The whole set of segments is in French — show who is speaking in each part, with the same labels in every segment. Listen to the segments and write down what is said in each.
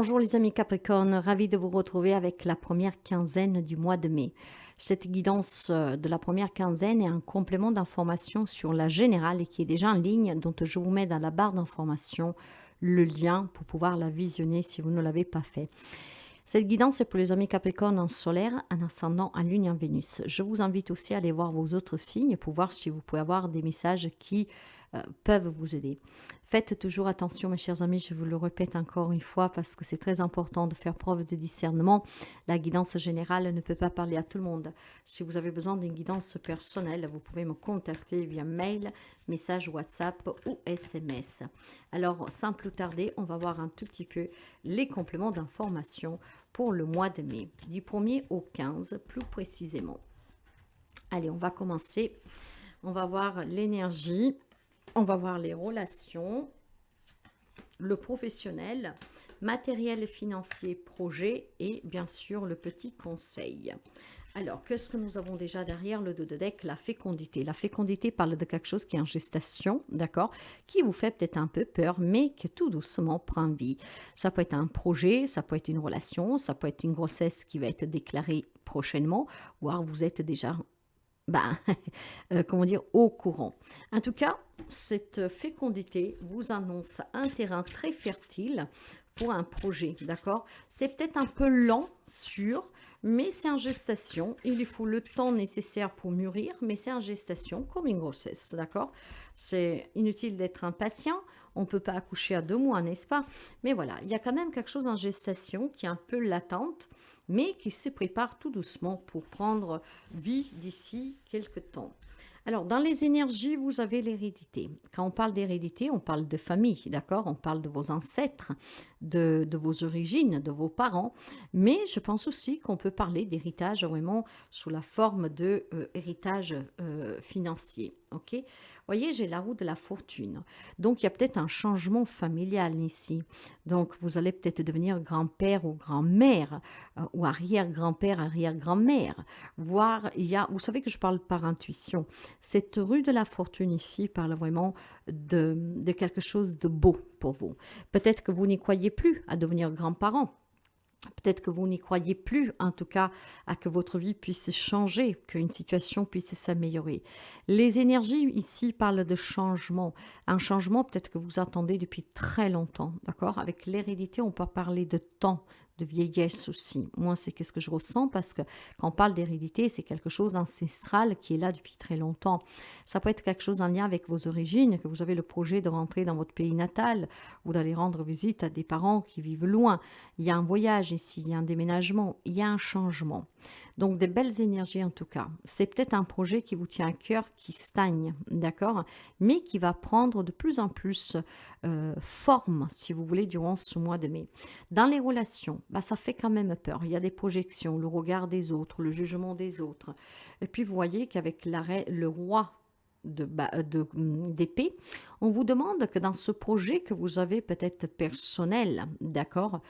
Speaker 1: Bonjour les amis Capricorne, ravi de vous retrouver avec la première quinzaine du mois de mai. Cette guidance de la première quinzaine est un complément d'information sur la générale et qui est déjà en ligne, dont je vous mets dans la barre d'information le lien pour pouvoir la visionner si vous ne l'avez pas fait. Cette guidance est pour les amis Capricorne en solaire, en ascendant, en lune et en Vénus. Je vous invite aussi à aller voir vos autres signes pour voir si vous pouvez avoir des messages qui peuvent vous aider. Faites toujours attention, mes chers amis, je vous le répète encore une fois parce que c'est très important de faire preuve de discernement. La guidance générale ne peut pas parler à tout le monde. Si vous avez besoin d'une guidance personnelle, vous pouvez me contacter via mail, message WhatsApp ou SMS. Alors, sans plus tarder, on va voir un tout petit peu les compléments d'information pour le mois de mai, du 1er au 15 plus précisément. Allez, on va commencer. On va voir l'énergie. On va voir les relations, le professionnel, matériel financier, projet et bien sûr le petit conseil. Alors, qu'est-ce que nous avons déjà derrière le dos de deck? La fécondité. La fécondité parle de quelque chose qui est en gestation, d'accord? Qui vous fait peut-être un peu peur, mais qui tout doucement prend vie. Ça peut être un projet, ça peut être une relation, ça peut être une grossesse qui va être déclarée prochainement, voire vous êtes déjà comment dire, au courant. En tout cas, cette fécondité vous annonce un terrain très fertile pour un projet, d'accord? C'est peut-être un peu lent, sûr, mais c'est en gestation. Il lui faut le temps nécessaire pour mûrir, mais c'est en gestation comme une grossesse, d'accord? C'est inutile d'être impatient. On ne peut pas accoucher à 2 mois, n'est-ce pas? Mais voilà, il y a quand même quelque chose en gestation qui est un peu latente, mais qui se prépare tout doucement pour prendre vie d'ici quelques temps. Alors, dans les énergies, vous avez l'hérédité. Quand on parle d'hérédité, on parle de famille, d'accord? On parle de vos ancêtres, de vos origines, de vos parents. Mais je pense aussi qu'on peut parler d'héritage vraiment sous la forme de héritage financier, ok? Voyez, j'ai la roue de la fortune. Donc, il y a peut-être un changement familial ici. Donc, vous allez peut-être devenir grand-père ou grand-mère, ou arrière-grand-père, arrière-grand-mère. Voire, il y a, vous savez que je parle par intuition. Cette rue de la fortune ici parle vraiment de quelque chose de beau pour vous. Peut-être que vous n'y croyez plus à devenir grands-parents. Peut-être que vous n'y croyez plus, en tout cas, à que votre vie puisse changer, qu'une situation puisse s'améliorer. Les énergies ici parlent de changement. Un changement peut-être que vous attendez depuis très longtemps, d'accord? Avec l'hérédité, on peut parler de temps, de vieillesse aussi. Moi, c'est ce que je ressens parce que quand on parle d'hérédité, c'est quelque chose d'ancestral qui est là depuis très longtemps. Ça peut être quelque chose en lien avec vos origines, que vous avez le projet de rentrer dans votre pays natal ou d'aller rendre visite à des parents qui vivent loin. Il y a un voyage ici, il y a un déménagement, il y a un changement. Donc, des belles énergies en tout cas. C'est peut-être un projet qui vous tient à cœur, qui stagne, d'accord? Mais qui va prendre de plus en plus forme, si vous voulez, durant ce mois de mai. Dans les relations, ça fait quand même peur. Il y a des projections, le regard des autres, le jugement des autres. Et puis, vous voyez qu'avec le roi d'épée, on vous demande que dans ce projet que vous avez peut-être personnel, d'accord,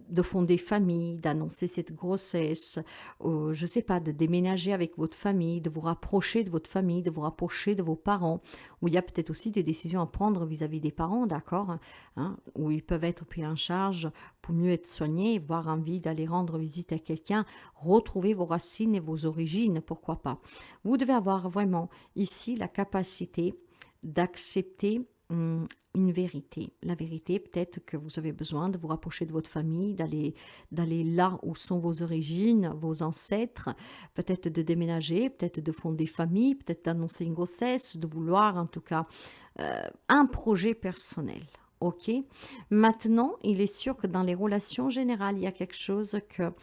Speaker 1: de fonder famille, d'annoncer cette grossesse, je ne sais pas, de déménager avec votre famille, de vous rapprocher de votre famille, de vous rapprocher de vos parents, où il y a peut-être aussi des décisions à prendre vis-à-vis des parents, d'accord, hein, où ils peuvent être pris en charge pour mieux être soignés, avoir envie d'aller rendre visite à quelqu'un, retrouver vos racines et vos origines, pourquoi pas. Vous devez avoir vraiment ici la capacité d'accepter une vérité. La vérité, peut-être que vous avez besoin de vous rapprocher de votre famille, d'aller là où sont vos origines, vos ancêtres, peut-être de déménager, peut-être de fonder famille, peut-être d'annoncer une grossesse, de vouloir en tout cas un projet personnel. Ok. Maintenant, il est sûr que dans les relations générales, il y a quelque chose que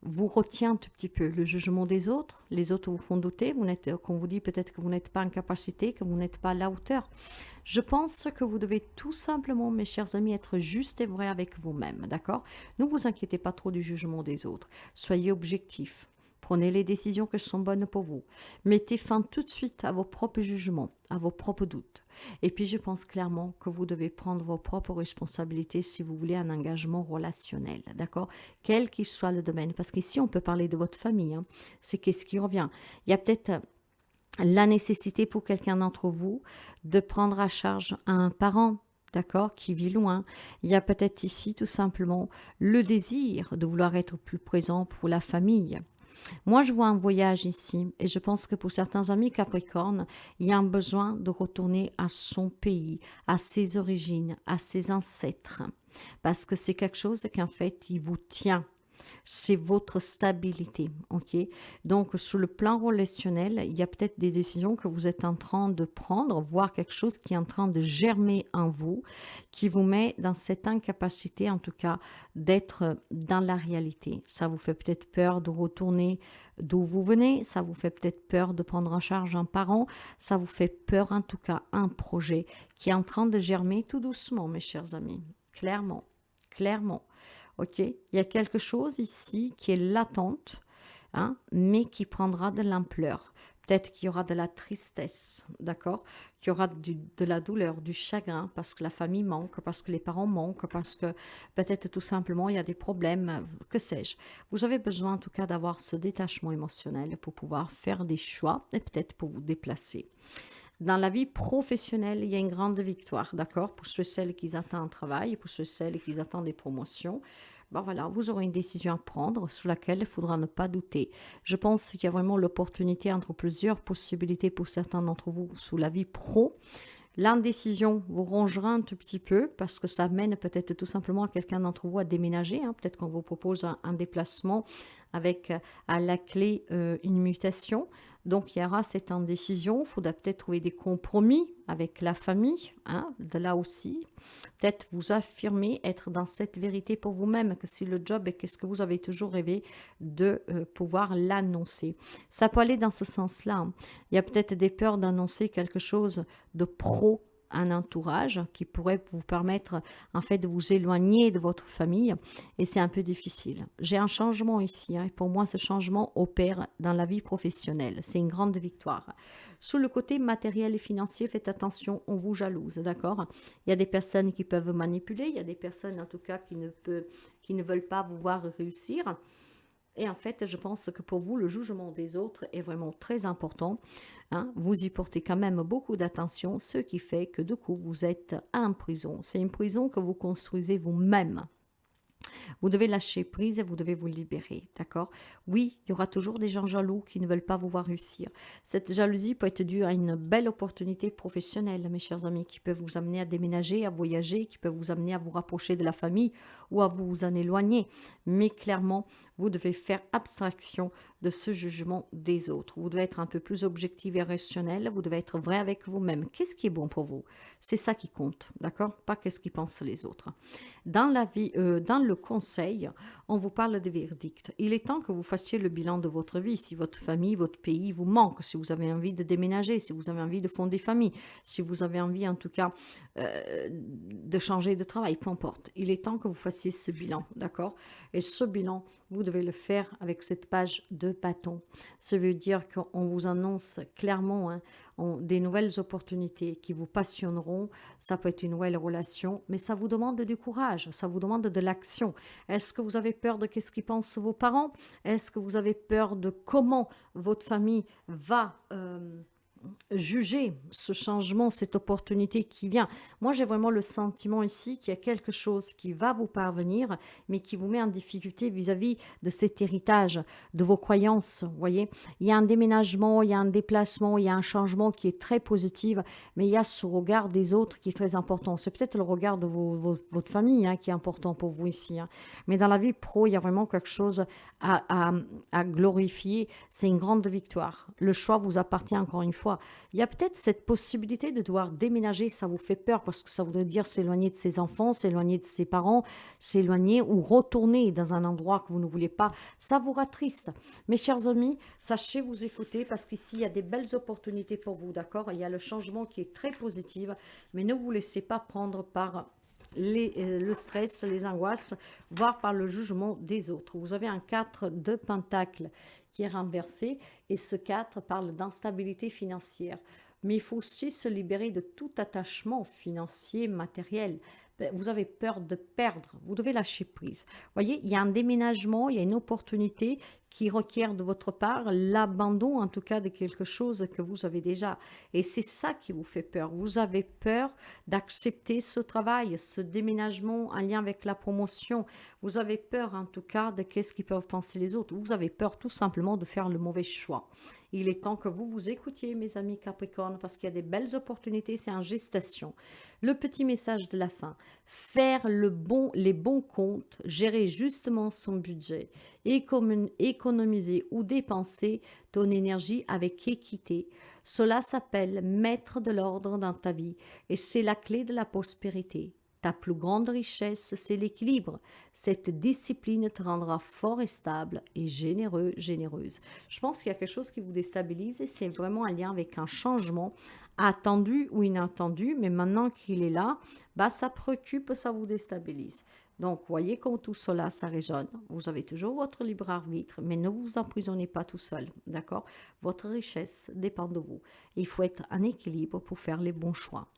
Speaker 1: vous retient un tout petit peu, le jugement des autres. Les autres vous font douter, qu'on vous dit peut-être que vous n'êtes pas en capacité, que vous n'êtes pas à la hauteur. Je pense que vous devez tout simplement, mes chers amis, être juste et vrai avec vous-même, d'accord? Ne vous inquiétez pas trop du jugement des autres. Soyez objectifs. Prenez les décisions qui sont bonnes pour vous. Mettez fin tout de suite à vos propres jugements, à vos propres doutes. Et puis, je pense clairement que vous devez prendre vos propres responsabilités si vous voulez un engagement relationnel, d'accord? Quel qu'il soit le domaine. Parce qu'ici, on peut parler de votre famille. Hein. C'est qu'est-ce qui revient. Il y a peut-être la nécessité pour quelqu'un d'entre vous de prendre à charge un parent, d'accord, qui vit loin. Il y a peut-être ici tout simplement le désir de vouloir être plus présent pour la famille. Moi, je vois un voyage ici et je pense que pour certains amis Capricorne, il y a un besoin de retourner à son pays, à ses origines, à ses ancêtres, parce que c'est quelque chose qu'en fait, il vous tient. C'est votre stabilité, ok? Donc, sur le plan relationnel, il y a peut-être des décisions que vous êtes en train de prendre, voire quelque chose qui est en train de germer en vous, qui vous met dans cette incapacité, en tout cas, d'être dans la réalité. Ça vous fait peut-être peur de retourner d'où vous venez, ça vous fait peut-être peur de prendre en charge un parent, ça vous fait peur, en tout cas, un projet qui est en train de germer tout doucement, mes chers amis. Clairement, clairement. Ok, il y a quelque chose ici qui est latente, hein, mais qui prendra de l'ampleur. Peut-être qu'il y aura de la tristesse, d'accord? Qu'il y aura de la douleur, du chagrin, parce que la famille manque, parce que les parents manquent, parce que peut-être tout simplement il y a des problèmes, que sais-je. Vous avez besoin en tout cas d'avoir ce détachement émotionnel pour pouvoir faire des choix et peut-être pour vous déplacer. Dans la vie professionnelle, il y a une grande victoire, d'accord? Pour ceux et celles qui attendent un travail, pour ceux et celles qui attendent des promotions, ben voilà, vous aurez une décision à prendre sur laquelle il faudra ne pas douter. Je pense qu'il y a vraiment l'opportunité entre plusieurs possibilités pour certains d'entre vous sous la vie pro. L'indécision vous rongera un tout petit peu parce que ça mène peut-être tout simplement à quelqu'un d'entre vous à déménager, hein. Peut-être qu'on vous propose un déplacement avec à la clé une mutation. Donc il y aura cette indécision, il faudra peut-être trouver des compromis avec la famille, hein, de là aussi. Peut-être vous affirmer, être dans cette vérité pour vous-même, que si le job est qu'est-ce que vous avez toujours rêvé de pouvoir l'annoncer. Ça peut aller dans ce sens-là, hein. Il y a peut-être des peurs d'annoncer quelque chose de pro, un entourage qui pourrait vous permettre en fait de vous éloigner de votre famille et c'est un peu difficile. J'ai un changement ici, hein, et pour moi ce changement opère dans la vie professionnelle. C'est une grande victoire. Sous le côté matériel et financier, faites attention, on vous jalouse, d'accord? Il y a des personnes qui peuvent manipuler, il y a des personnes en tout cas qui ne veulent pas vous voir réussir. Et en fait, je pense que pour vous, le jugement des autres est vraiment très important, hein. Vous y portez quand même beaucoup d'attention, ce qui fait que du coup, vous êtes en prison. C'est une prison que vous construisez vous-même. Vous devez lâcher prise et vous devez vous libérer, d'accord? Oui, il y aura toujours des gens jaloux qui ne veulent pas vous voir réussir. Cette jalousie peut être due à une belle opportunité professionnelle, mes chers amis, qui peut vous amener à déménager, à voyager, qui peut vous amener à vous rapprocher de la famille ou à vous en éloigner. Mais clairement, vous devez faire abstraction de ce jugement des autres. Vous devez être un peu plus objectif et rationnel. Vous devez être vrai avec vous-même. Qu'est-ce qui est bon pour vous? C'est ça qui compte, d'accord? Pas qu'est-ce qu'ils pensent les autres. Dans la vie, dans le conseil, on vous parle des verdicts. Il est temps que vous fassiez le bilan de votre vie. Si votre famille, votre pays vous manque, si vous avez envie de déménager, si vous avez envie de fonder famille, si vous avez envie en tout cas de changer de travail, peu importe. Il est temps que vous fassiez ce bilan, d'accord? Et ce bilan, vous devez le faire avec cette page de bâton. Ça veut dire qu'on vous annonce clairement, hein, des nouvelles opportunités qui vous passionneront. Ça peut être une nouvelle relation, mais ça vous demande du courage, ça vous demande de l'action. Est-ce que vous avez peur de qu'est-ce qu'ils pensent vos parents? Est-ce que vous avez peur de comment votre famille va juger ce changement, cette opportunité qui vient? Moi, j'ai vraiment le sentiment ici qu'il y a quelque chose qui va vous parvenir, mais qui vous met en difficulté vis-à-vis de cet héritage, de vos croyances, vous voyez. Il y a un déménagement, il y a un déplacement, il y a un changement qui est très positif, mais il y a ce regard des autres qui est très important. C'est peut-être le regard de votre famille, hein, qui est important pour vous ici, hein. Mais dans la vie pro, il y a vraiment quelque chose à glorifier. C'est une grande victoire. Le choix vous appartient encore une fois. Il y a peut-être cette possibilité de devoir déménager, ça vous fait peur parce que ça voudrait dire s'éloigner de ses enfants, s'éloigner de ses parents, s'éloigner ou retourner dans un endroit que vous ne voulez pas. Ça vous rattriste. Mes chers amis, sachez vous écouter parce qu'ici, il y a des belles opportunités pour vous, d'accord? Il y a le changement qui est très positif, mais ne vous laissez pas prendre par le stress, les angoisses, voire par le jugement des autres. Vous avez un 4 de pentacles qui est renversé et ce 4 parle d'instabilité financière. Mais il faut aussi se libérer de tout attachement financier, matériel, vous avez peur de perdre. Vous devez lâcher prise. Voyez, il y a un déménagement, il y a une opportunité qui requiert de votre part l'abandon, en tout cas, de quelque chose que vous avez déjà. Et c'est ça qui vous fait peur. Vous avez peur d'accepter ce travail, ce déménagement en lien avec la promotion. Vous avez peur, en tout cas, de qu'est-ce qu'ils peuvent penser les autres. Vous avez peur tout simplement de faire le mauvais choix. Il est temps que vous vous écoutiez, mes amis Capricorne, parce qu'il y a des belles opportunités, c'est en gestation. Le petit message de la fin, faire les bons comptes, gérer justement son budget, économiser ou dépenser ton énergie avec équité. Cela s'appelle mettre de l'ordre dans ta vie et c'est la clé de la prospérité. Ta plus grande richesse, c'est l'équilibre. Cette discipline te rendra fort et stable et généreux, généreuse. Je pense qu'il y a quelque chose qui vous déstabilise et c'est vraiment un lien avec un changement attendu ou inattendu, mais maintenant qu'il est là, bah, ça préoccupe, ça vous déstabilise. Donc, voyez comme tout cela, ça résonne. Vous avez toujours votre libre arbitre, mais ne vous emprisonnez pas tout seul, d'accord? Votre richesse dépend de vous. Il faut être en équilibre pour faire les bons choix.